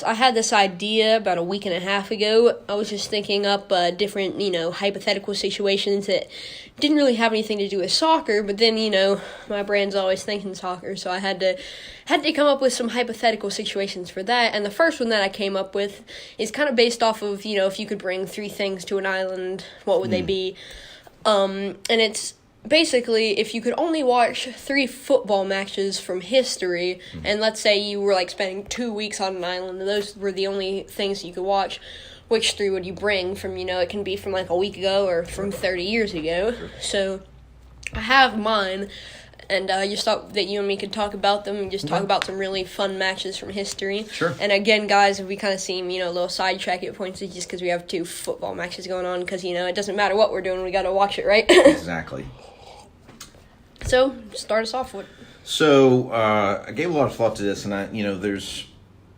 I had this idea about a week and a half ago. I was just thinking up different, hypothetical situations that didn't really have anything to do with soccer, but then, my brain's always thinking soccer, so I had to come up with some hypothetical situations for that. And the first one that I came up with is kind of based off of, if you could bring 3 things to an island, what would they be? And it's basically, if you could only watch 3 football matches from history, and let's say you were spending 2 weeks on an island, and those were the only things you could watch, which 3 would you bring from, it can be from a week ago or from 30 years ago. So I have mine, and just thought that you and me could talk about them and just talk about some really fun matches from history. Sure. And again, guys, if we kind of seem, a little sidetrack at points, it's just because we have 2 football matches going on, because, it doesn't matter what we're doing, we got to watch it, right? Exactly. So, start us off with. So, I gave a lot of thought to this, and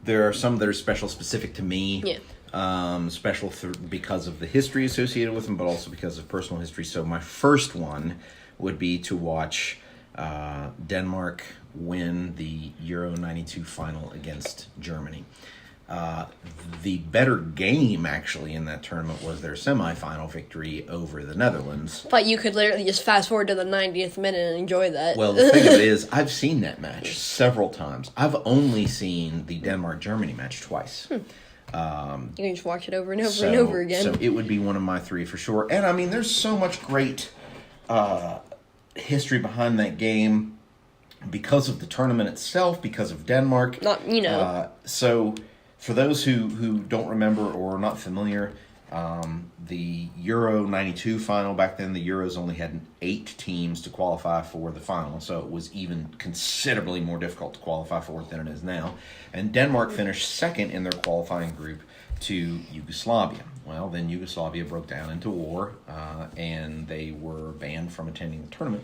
there are some that are specific to me. Yeah. Because of the history associated with them, but also because of personal history. So, my first one would be to watch Denmark win the Euro 92 final against Germany. The better game, actually, in that tournament was their semifinal victory over the Netherlands. But you could literally just fast forward to the 90th minute and enjoy that. Well, the thing of it is, I've seen that match several times. I've only seen the Denmark-Germany match twice. You can just watch it over and over and over again. So it would be one of my 3 for sure. And, I mean, there's so much great history behind that game because of the tournament itself, because of Denmark. So for those who don't remember or are not familiar, the Euro 92 final, back then the Euros only had 8 teams to qualify for the final, so it was even considerably more difficult to qualify for it than it is now. And Denmark finished second in their qualifying group to Yugoslavia. Well, then Yugoslavia broke down into war, and they were banned from attending the tournament.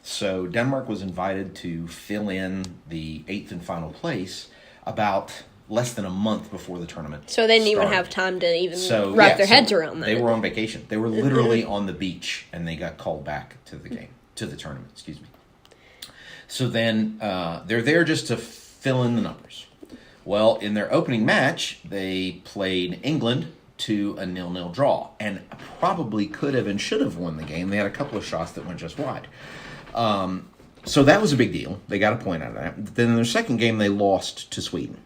So Denmark was invited to fill in the 8th and final place about less than a month before the tournament. So they didn't even have time to wrap their heads around that. They were on vacation. They were literally on the beach, and they got called back to the game, to the tournament, excuse me. So then they're there just to fill in the numbers. Well, in their opening match, they played England to a 0-0 draw, and probably could have and should have won the game. They had a couple of shots that went just wide. So that was a big deal. They got a point out of that. Then in their second game, they lost to Sweden.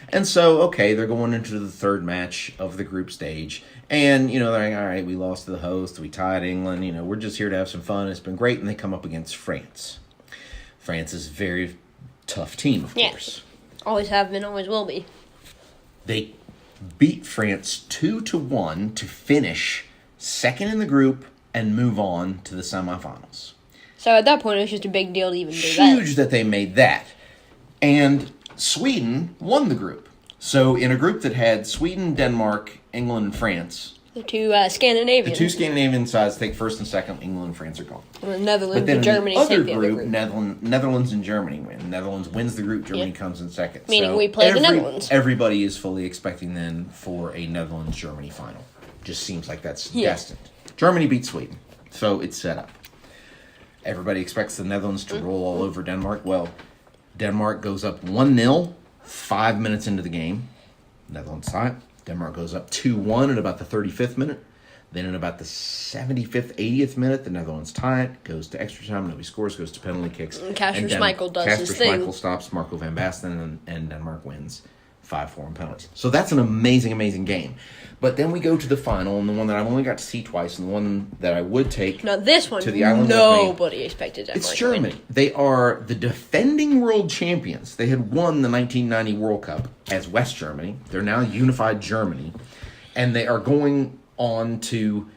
And so, okay, they're going into the third match of the group stage. And, they're like, all right, we lost to the host. We tied England. We're just here to have some fun. It's been great. And they come up against France. France is a very tough team, of course. Always have been, always will be. They beat France 2-1 to finish second in the group and move on to the semifinals. So at that point, it was just a big deal to even do that. Huge that they made that. And Sweden won the group. So in a group that had Sweden, Denmark, England, and France, the 2 Scandinavians. The 2 Scandinavian sides take first and second. England and France are gone. And the Netherlands and Germany take the other group. Netherlands and Germany win. Netherlands wins the group. Germany comes in second. Meaning we play the Netherlands. Everybody is fully expecting then for a Netherlands-Germany final. Just seems like that's destined. Germany beats Sweden. So it's set up. Everybody expects the Netherlands to roll all over Denmark. Well, Denmark goes up 1-0 5 minutes into the game. Netherlands tie it. Denmark goes up 2-1 at about the 35th minute. Then in about the 75th, 80th minute, the Netherlands tie it. Goes to extra time. Nobody scores. Goes to penalty kicks. And Kasper Schmeichel does his thing. Kasper Schmeichel stops Marco van Basten, and Denmark wins 5-4 in penalties. So that's an amazing, amazing game. But then we go to the final, and the one that I've only got to see twice, and the one that I would take now this one, to the island nobody expected Denmark. It's Germany. They are the defending world champions. They had won the 1990 World Cup as West Germany. They're now unified Germany, and they are going on to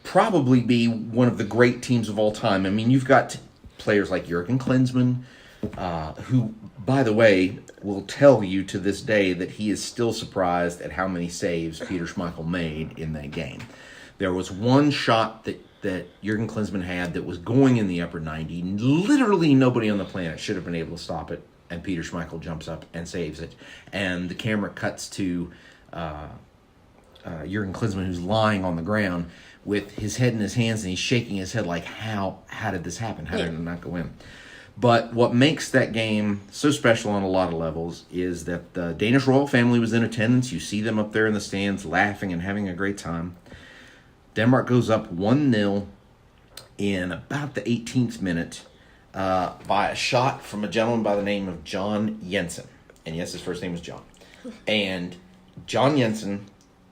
probably be one of the great teams of all time. I mean, you've got players like Jurgen Klinsmann, who, by the way, will tell you to this day that he is still surprised at how many saves Peter Schmeichel made in that game. There was one shot that Jurgen Klinsmann had that was going in the upper 90. Literally nobody on the planet should have been able to stop it, and Peter Schmeichel jumps up and saves it. And the camera cuts to Jurgen Klinsmann, who's lying on the ground with his head in his hands, and he's shaking his head like, how did this happen? How did it not go in? But what makes that game so special on a lot of levels is that the Danish royal family was in attendance. You see them up there in the stands laughing and having a great time. Denmark goes up 1-0 in about the 18th minute by a shot from a gentleman by the name of John Jensen. And yes, his first name is John. And John Jensen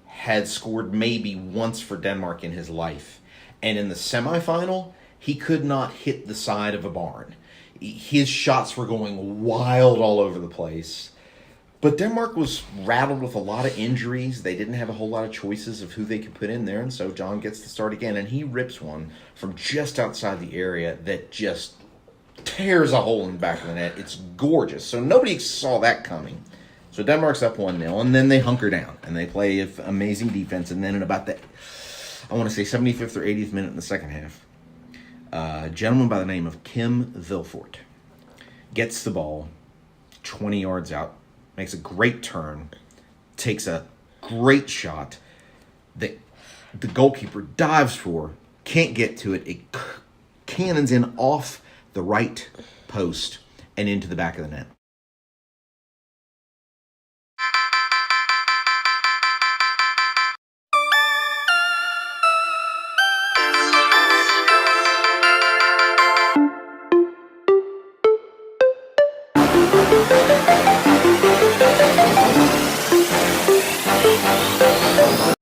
had scored maybe once for Denmark in his life. And in the semifinal, he could not hit the side of a barn. His shots were going wild all over the place. But Denmark was rattled with a lot of injuries. They didn't have a whole lot of choices of who they could put in there. And so John gets to start again. And he rips one from just outside the area that just tears a hole in the back of the net. It's gorgeous. So nobody saw that coming. So Denmark's up 1-0. And then they hunker down. And they play amazing defense. And then in about the, I want to say 75th or 80th minute in the second half, a gentleman by the name of Kim Vilfort gets the ball 20 yards out, makes a great turn, takes a great shot that the goalkeeper dives for, can't get to it. It cannons in off the right post and into the back of the net.